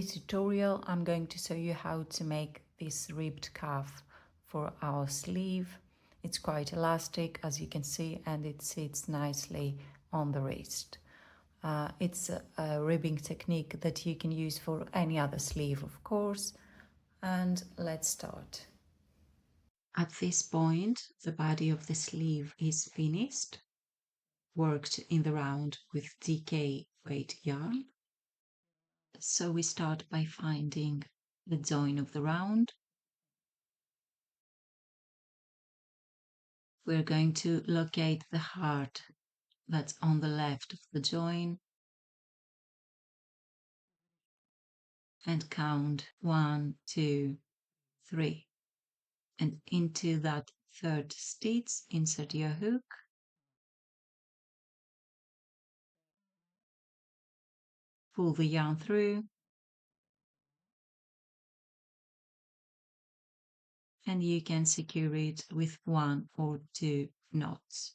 this tutorial I'm going to show you how to make this ribbed cuff for our sleeve. It's quite elastic, as you can see, and it sits nicely on the wrist. It's a ribbing technique that you can use for any other sleeve, of course. And let's start. At this point, the body of the sleeve is finished, worked in the round with DK weight yarn. So we start by finding the join of the round. We're going to locate the heart that's on the left of the join and count 1, 2, 3. And into that third stitch, insert your hook. Pull the yarn through. And you can secure it with 1 or 2 knots.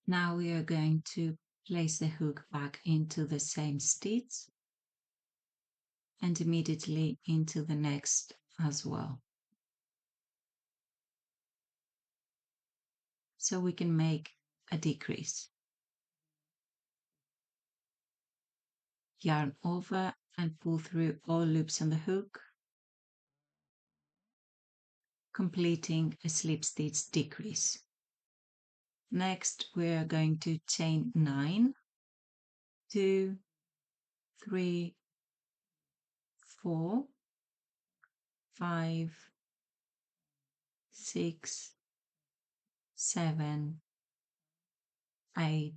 Now we are going to place the hook back into the same stitch and immediately into the next as well. So we can make a decrease. Yarn over and pull through all loops on the hook, completing a slip stitch decrease. Next, we are going to chain 9, 2, 3, 4, 5, 6, 7, 8,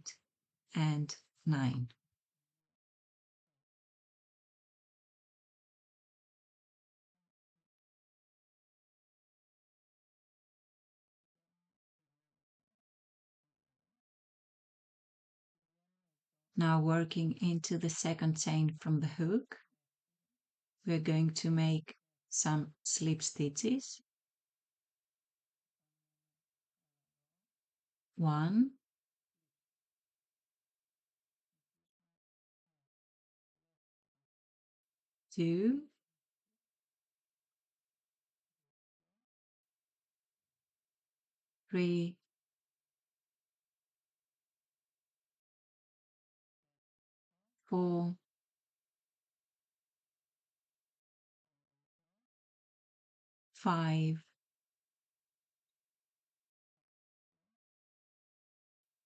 and 9. Now working into the second chain from the hook, we're going to make some slip stitches. 1, 2, 3, 4, 5,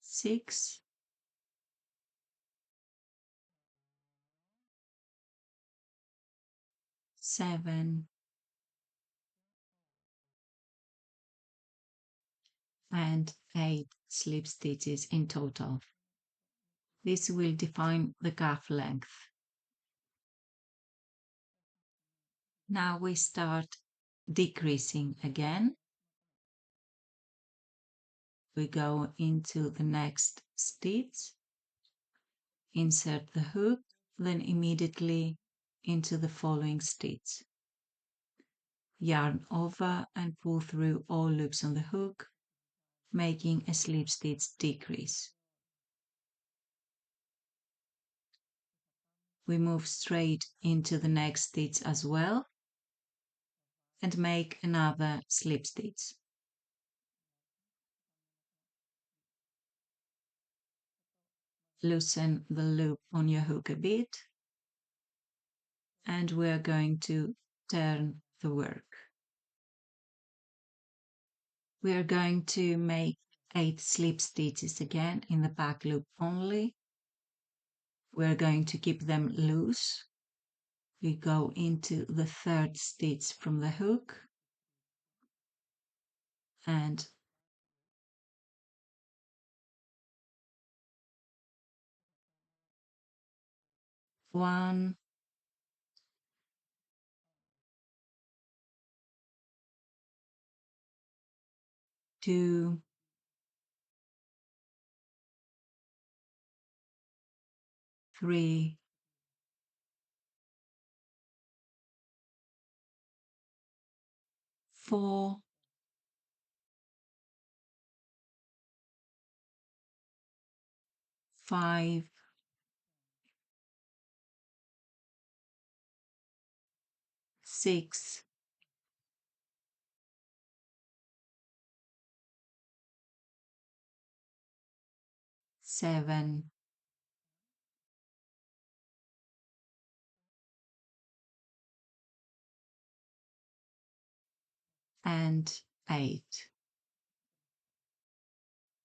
6, 7, and 8 slip stitches in total. This will define the cuff length. Now we start decreasing again. We go into the next stitch, insert the hook, then immediately into the following stitch. Yarn over and pull through all loops on the hook, making a slip stitch decrease. We move straight into the next stitch as well and make another slip stitch. Loosen the loop on your hook a bit, and we're going to turn the work. We are going to make 8 slip stitches again in the back loop only. We're going to keep them loose. We go into the third stitch from the hook and one, two, three, 4, 5, 6, 7, and 8.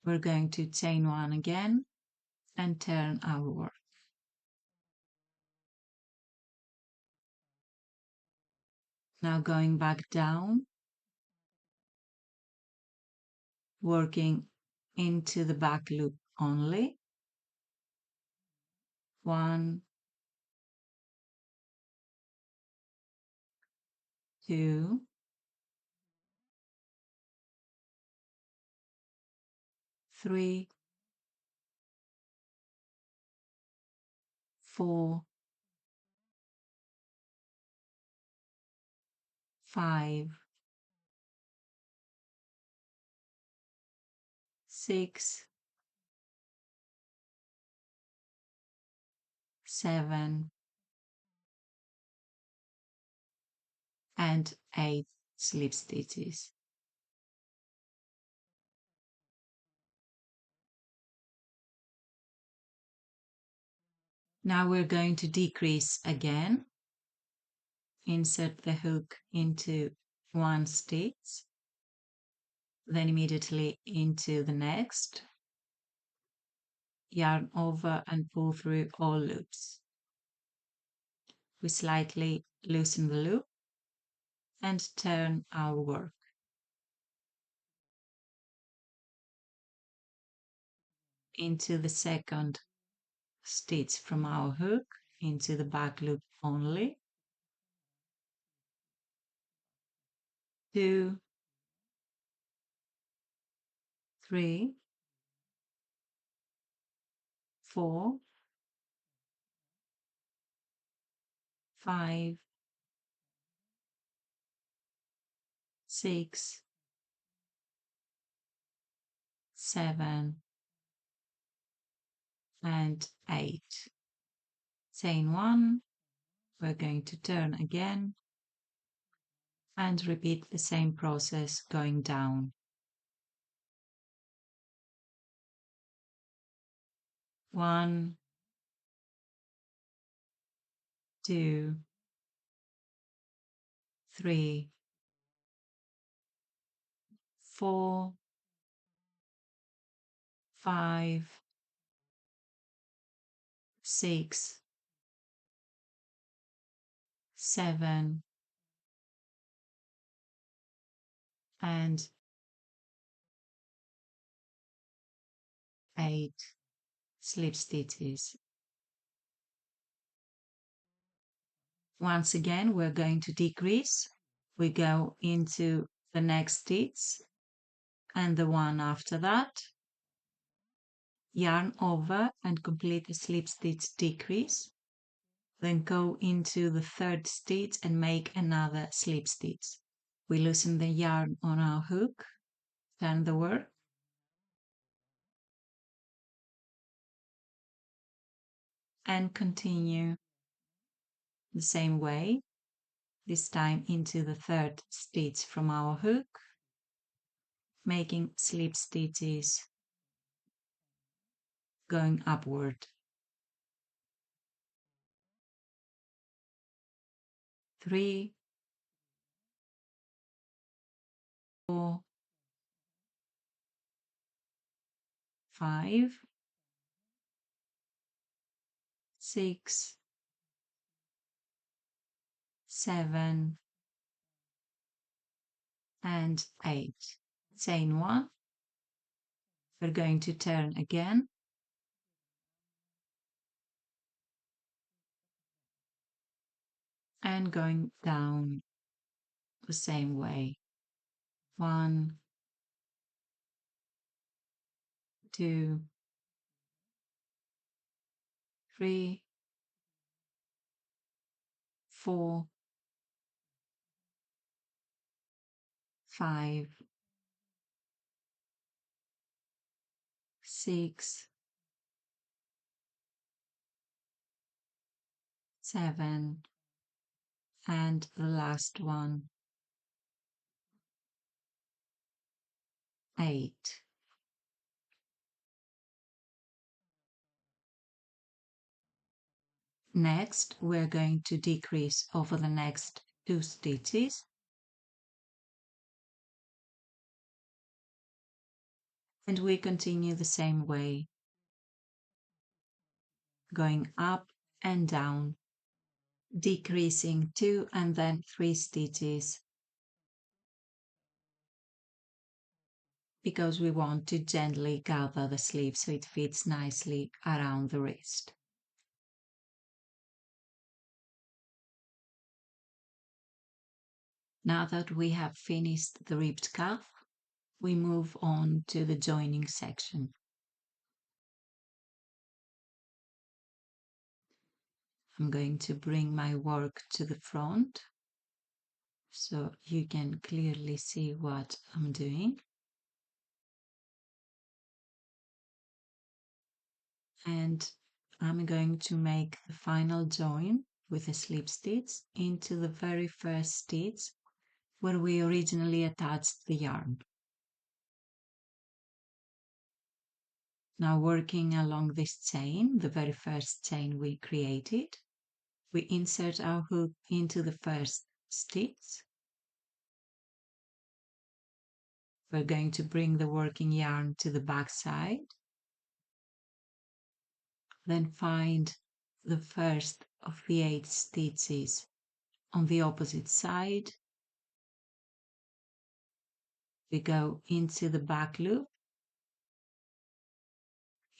We're going to chain 1 again and turn our work. Now going back down, working into the back loop only. 1, 2, 3, 4, 5, 6, 7, and 8 slip stitches. Now we're going to decrease again. Insert the hook into one stitch, then immediately into the next. Yarn over and pull through all loops. We slightly loosen the loop and turn our work. Into the second stitch from our hook, into the back loop only. 2, 3, 4, 5, 6, 7, and 8. Chain 1, we're going to turn again and repeat the same process going down. 1, 2, 3, 4, 5, 6, 7, and 8 slip stitches. Once again, we're going to decrease. We go into the next stitch and the one after that. Yarn over and complete the slip stitch decrease. Then go into the third stitch and make another slip stitch. We loosen the yarn on our hook, turn the work, and continue the same way, this time into the third stitch from our hook, making slip stitches going upward. 3, 4, 5, 6, 7, and 8. Chain 1. We're going to turn again. And going down the same way. 1, 2, 3, 4, 5, 6, 7, and the last one, 8. Next, we're going to decrease over the next 2 stitches, and we continue the same way, going up and down, decreasing 2 and then 3 stitches, because we want to gently gather the sleeve so it fits nicely around the wrist. Now that we have finished the ribbed cuff, we move on to the joining section. I'm going to bring my work to the front so you can clearly see what I'm doing. And I'm going to make the final join with a slip stitch into the very first stitch where we originally attached the yarn. Now, working along this chain, the very first chain we created, we insert our hook into the first stitch. We're going to bring the working yarn to the back side, then find the first of the 8 stitches on the opposite side. We go into the back loop,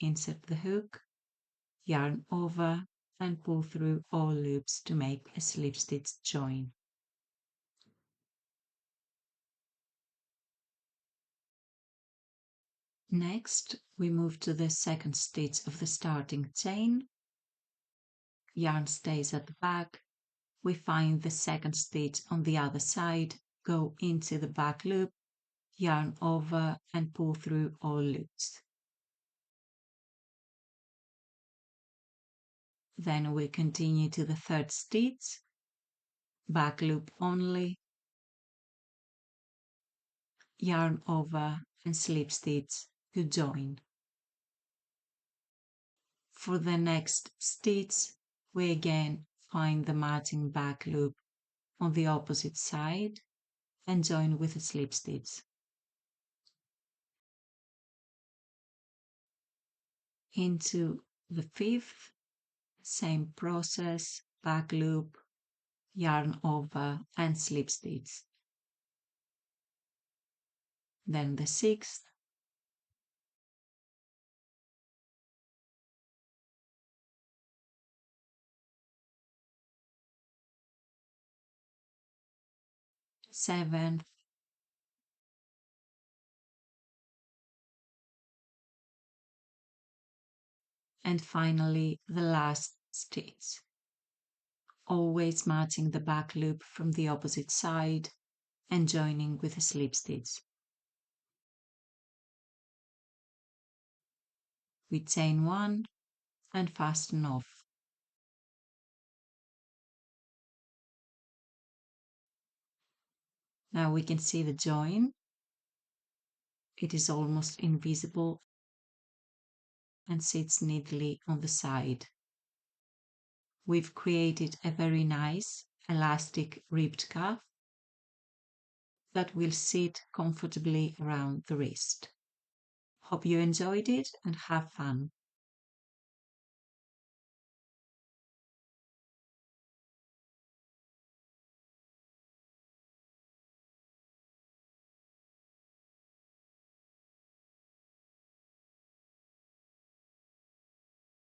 insert the hook, yarn over, and pull through all loops to make a slip stitch join. Next, we move to the second stitch of the starting chain. Yarn stays at the back. We find the second stitch on the other side, go into the back loop, yarn over, and pull through all loops. Then we continue to the third stitch, back loop only, yarn over, and slip stitch to join. For the next stitch, we again find the matching back loop on the opposite side and join with a slip stitch. Into the fifth, same process, back loop, yarn over, and slip stitch. Then the sixth, seventh, and finally the last stitch. Always matching the back loop from the opposite side and joining with a slip stitch. We chain 1 and fasten off. Now we can see the join. It is almost invisible and sits neatly on the side. We've created a very nice elastic ribbed cuff that will sit comfortably around the wrist. Hope you enjoyed it and have fun.